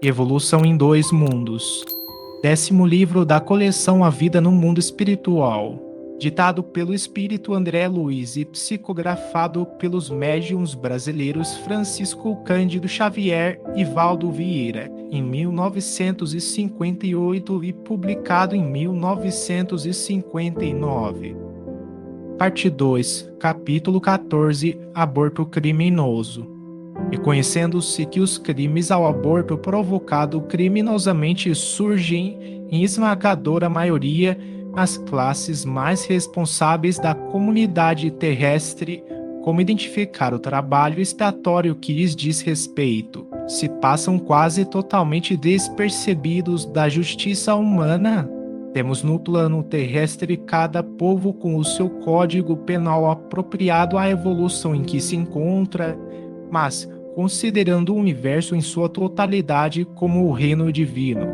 Evolução em Dois Mundos. 10º livro da coleção A Vida no Mundo Espiritual. Ditado pelo espírito André Luiz e psicografado pelos médiuns brasileiros Francisco Cândido Xavier e Valdo Vieira, em 1958 e publicado em 1959. Parte 2, capítulo 14, Aborto Criminoso. Reconhecendo-se que os crimes ao aborto provocado criminosamente surgem em esmagadora maioria nas classes mais responsáveis da comunidade terrestre, como identificar o trabalho expiatório que lhes diz respeito, se passam quase totalmente despercebidos da justiça humana. Temos no plano terrestre cada povo com o seu código penal apropriado à evolução em que se encontra, mas considerando o universo em sua totalidade como o reino divino,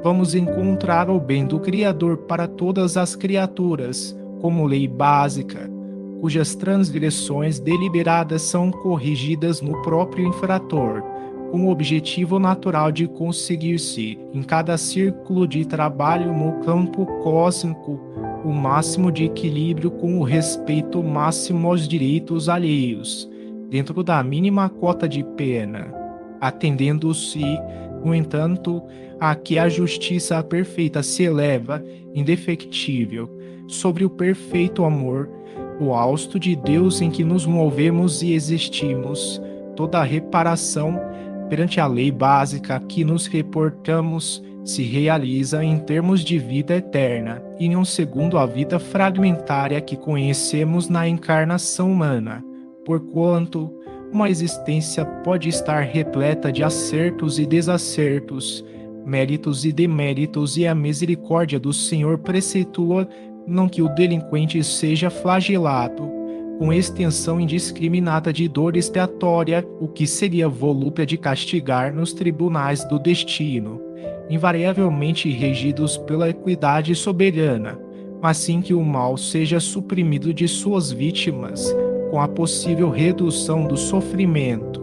vamos encontrar o bem do Criador para todas as criaturas, como lei básica, cujas transgressões deliberadas são corrigidas no próprio infrator, com o objetivo natural de conseguir-se, em cada círculo de trabalho no campo cósmico, o máximo de equilíbrio com o respeito máximo aos direitos alheios, dentro da mínima cota de pena, atendendo-se, no entanto, a que a justiça perfeita se eleva, indefectível, sobre o perfeito amor, o hausto de Deus em que nos movemos e existimos. Toda a reparação perante a lei básica a que nos reportamos se realiza em termos de vida eterna e não segundo a vida fragmentária que conhecemos na encarnação humana, porquanto uma existência pode estar repleta de acertos e desacertos, méritos e deméritos, e a misericórdia do Senhor preceitua não que o delinquente seja flagelado com extensão indiscriminada de dor expiatória, o que seria volúpia de castigar nos tribunais do destino, invariavelmente regidos pela equidade soberana, mas sim que o mal seja suprimido de suas vítimas, com a possível redução do sofrimento.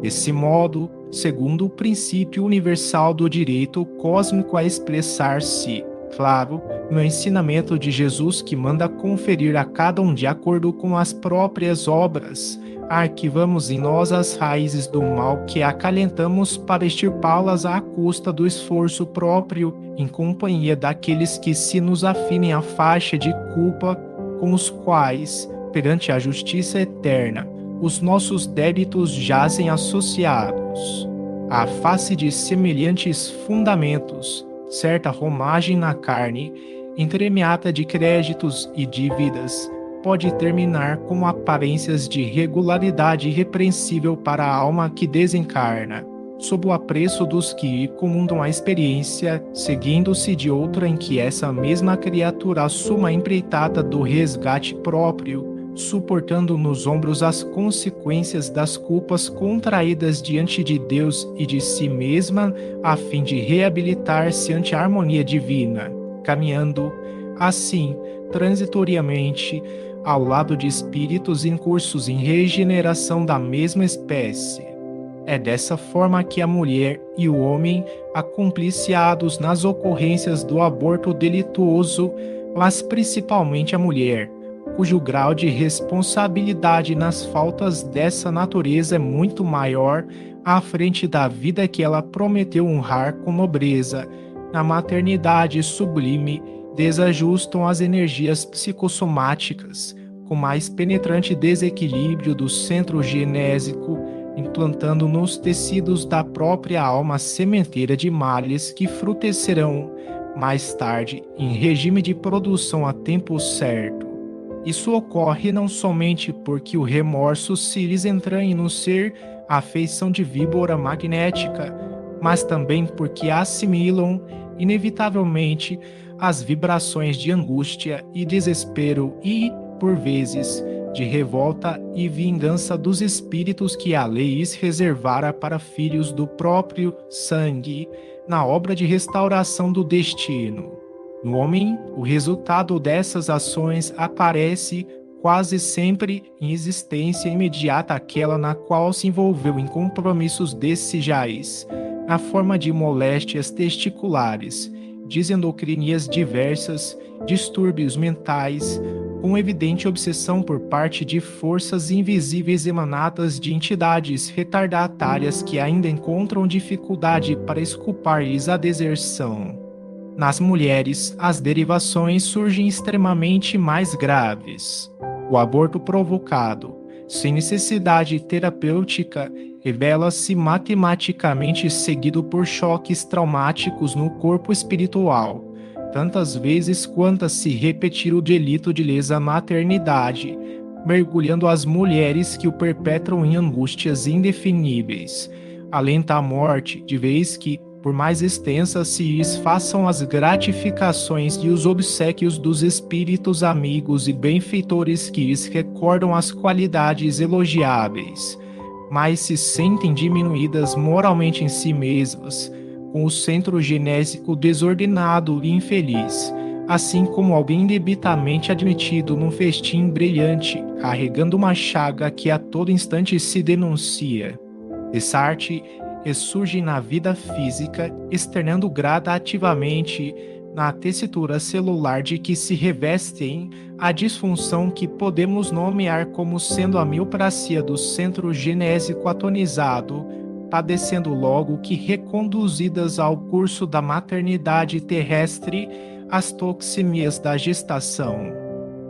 Desse modo, segundo o princípio universal do direito cósmico a expressar-se, claro, no ensinamento de Jesus que manda conferir a cada um de acordo com as próprias obras, arquivamos em nós as raízes do mal que acalentamos para extirpá-las à custa do esforço próprio, em companhia daqueles que se nos afinem à faixa de culpa com os quais, perante a justiça eterna, os nossos débitos jazem associados. À face de semelhantes fundamentos, certa romagem na carne, entremeada de créditos e dívidas, pode terminar com aparências de regularidade irrepreensível para a alma que desencarna, sob o apreço dos que comungam a experiência, seguindo-se de outra em que essa mesma criatura assuma a empreitada do resgate próprio, suportando nos ombros as consequências das culpas contraídas diante de Deus e de si mesma, a fim de reabilitar-se ante a harmonia divina, caminhando, assim, transitoriamente, ao lado de espíritos incursos em regeneração da mesma espécie. É dessa forma que a mulher e o homem, acompliciados nas ocorrências do aborto delituoso, mas principalmente a mulher, cujo grau de responsabilidade nas faltas dessa natureza é muito maior, à frente da vida que ela prometeu honrar com nobreza, na maternidade sublime, desajustam as energias psicossomáticas, com mais penetrante desequilíbrio do centro genésico, implantando nos tecidos da própria alma a sementeira de males que frutecerão, mais tarde, em regime de produção a tempo certo. Isso ocorre não somente porque o remorso se lhes entranhe no ser a feição de víbora magnética, mas também porque assimilam, inevitavelmente, as vibrações de angústia e desespero e, por vezes, de revolta e vingança dos espíritos que a lei reservara para filhos do próprio sangue, na obra de restauração do destino. No homem, o resultado dessas ações aparece quase sempre em existência imediata àquela na qual se envolveu em compromissos desejais, na forma de moléstias testiculares, desendocrinias diversas, distúrbios mentais, com evidente obsessão por parte de forças invisíveis emanadas de entidades retardatárias que ainda encontram dificuldade para esculpar-lhes a deserção. Nas mulheres, as derivações surgem extremamente mais graves. O aborto provocado, sem necessidade terapêutica, revela-se matematicamente seguido por choques traumáticos no corpo espiritual, tantas vezes quantas se repetir o delito de lesa maternidade, mergulhando as mulheres que o perpetram em angústias indefiníveis. Alenta a morte, de vez que, por mais extensas se lhes façam as gratificações e os obséquios dos espíritos amigos e benfeitores que lhes recordam as qualidades elogiáveis, mas se sentem diminuídas moralmente em si mesmas, com o centro genésico desordenado e infeliz, assim como alguém debitamente admitido num festim brilhante, carregando uma chaga que a todo instante se denuncia. Essa arte ressurge na vida física, externando gradativamente na tessitura celular de que se revestem a disfunção que podemos nomear como sendo a miopracia do centro genésico atonizado, padecendo logo que reconduzidas ao curso da maternidade terrestre as toxemias da gestação.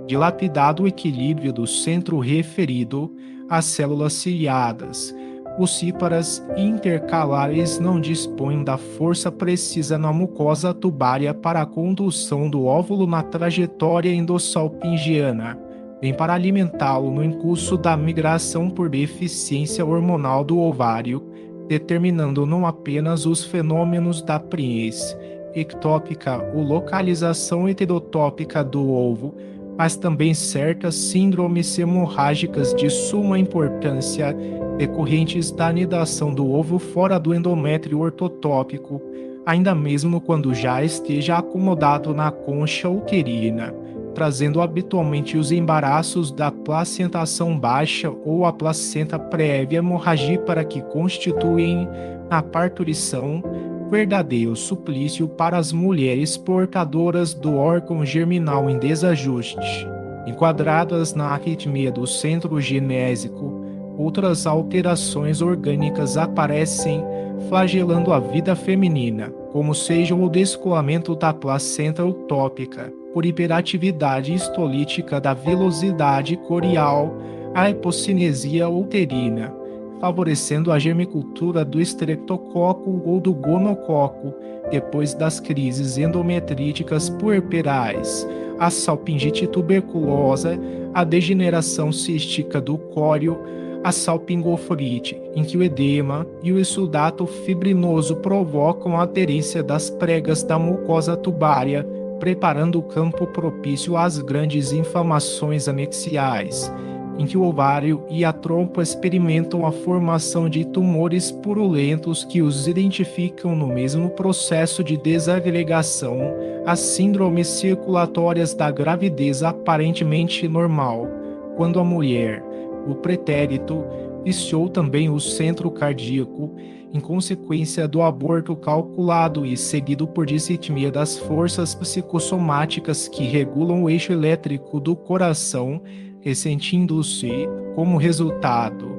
Dilapidado o equilíbrio do centro referido, as células ciliadas, ossíparas e intercalares não dispõem da força precisa na mucosa tubária para a condução do óvulo na trajetória endossalpingiana, nem para alimentá-lo no incurso da migração por deficiência hormonal do ovário, determinando não apenas os fenômenos da priens ectópica ou localização heterotópica do ovo, mas também certas síndromes hemorrágicas de suma importância decorrentes da anidação do ovo fora do endométrio ortotópico, ainda mesmo quando já esteja acomodado na concha uterina, trazendo habitualmente os embaraços da placentação baixa ou a placenta prévia hemorragípara que constituem, na parturição, verdadeiro suplício para as mulheres portadoras do órgão germinal em desajuste. Enquadradas na arritmia do centro genésico, outras alterações orgânicas aparecem, flagelando a vida feminina, como sejam o descolamento da placenta utópica, por hiperatividade histolítica da velocidade corial, a hipocinesia uterina, favorecendo a germicultura do estreptococo ou do gonococo, depois das crises endometríticas puerperais, a salpingite tuberculosa, a degeneração cística do córeo, a salpingoflorite, em que o edema e o exudato fibrinoso provocam a aderência das pregas da mucosa tubária, preparando o campo propício às grandes inflamações anexiais, em que o ovário e a trompa experimentam a formação de tumores purulentos que os identificam no mesmo processo de desagregação, as síndromes circulatórias da gravidez aparentemente normal, quando a mulher, o pretérito, viciou também o centro cardíaco, em consequência do aborto calculado e seguido por disritmia das forças psicossomáticas que regulam o eixo elétrico do coração, ressentindo-se, como resultado,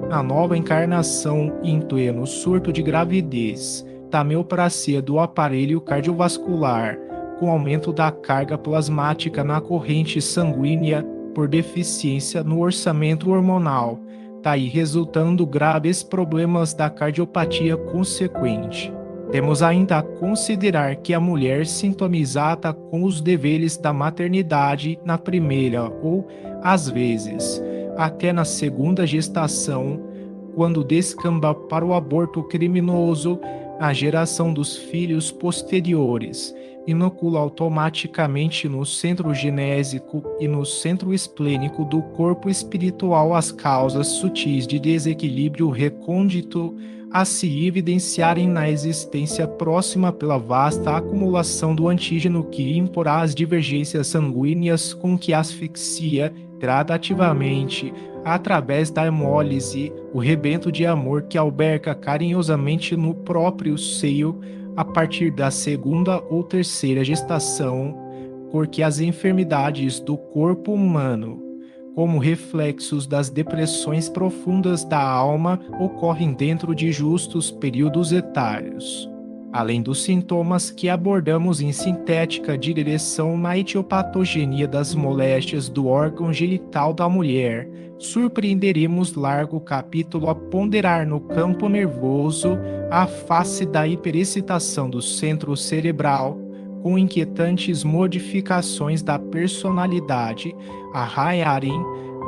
na nova encarnação em pleno surto de gravidez, da miopracia do aparelho cardiovascular, com aumento da carga plasmática na corrente sanguínea por deficiência no orçamento hormonal, daí resultando graves problemas da cardiopatia consequente. Temos ainda a considerar que a mulher sintomizada com os deveres da maternidade na primeira ou, às vezes, até na segunda gestação, quando descamba para o aborto criminoso, a geração dos filhos posteriores, inocula automaticamente no centro genésico e no centro esplênico do corpo espiritual as causas sutis de desequilíbrio recôndito a se evidenciarem na existência próxima pela vasta acumulação do antígeno que imporá as divergências sanguíneas com que asfixia gradativamente através da hemólise, o rebento de amor que alberga carinhosamente no próprio seio a partir da segunda ou terceira gestação, porque as enfermidades do corpo humano, como reflexos das depressões profundas da alma, ocorrem dentro de justos períodos etários. Além dos sintomas que abordamos em sintética direção na etiopatogenia das moléstias do órgão genital da mulher, surpreenderemos largo capítulo a ponderar no campo nervoso a face da hiperexcitação do centro cerebral, com inquietantes modificações da personalidade a raiarem,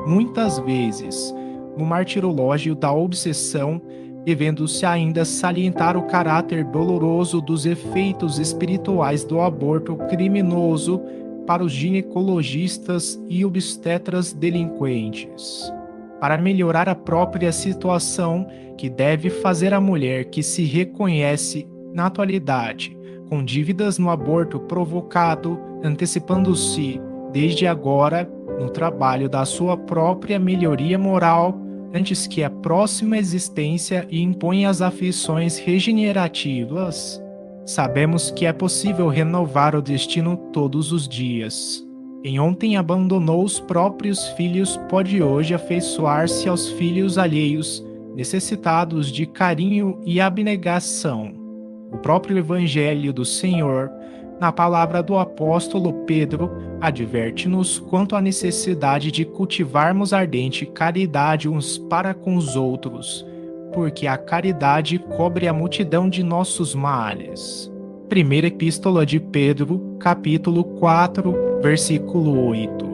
muitas vezes, no martirológio da obsessão, devendo-se ainda salientar o caráter doloroso dos efeitos espirituais do aborto criminoso para os ginecologistas e obstetras delinquentes. Para melhorar a própria situação, que deve fazer a mulher que se reconhece, na atualidade, com dívidas no aborto provocado, antecipando-se, desde agora, no trabalho da sua própria melhoria moral, antes que a próxima existência imponha as aflições regenerativas? Sabemos que é possível renovar o destino todos os dias. Quem ontem abandonou os próprios filhos pode hoje afeiçoar-se aos filhos alheios, necessitados de carinho e abnegação. O próprio Evangelho do Senhor, na palavra do apóstolo Pedro, adverte-nos quanto à necessidade de cultivarmos ardente caridade uns para com os outros, porque a caridade cobre a multidão de nossos males. Primeira Epístola de Pedro, capítulo 4, versículo 8.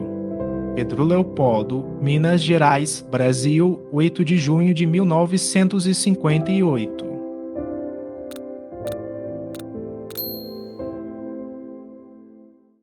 Pedro Leopoldo, Minas Gerais, Brasil, 8 de junho de 1958.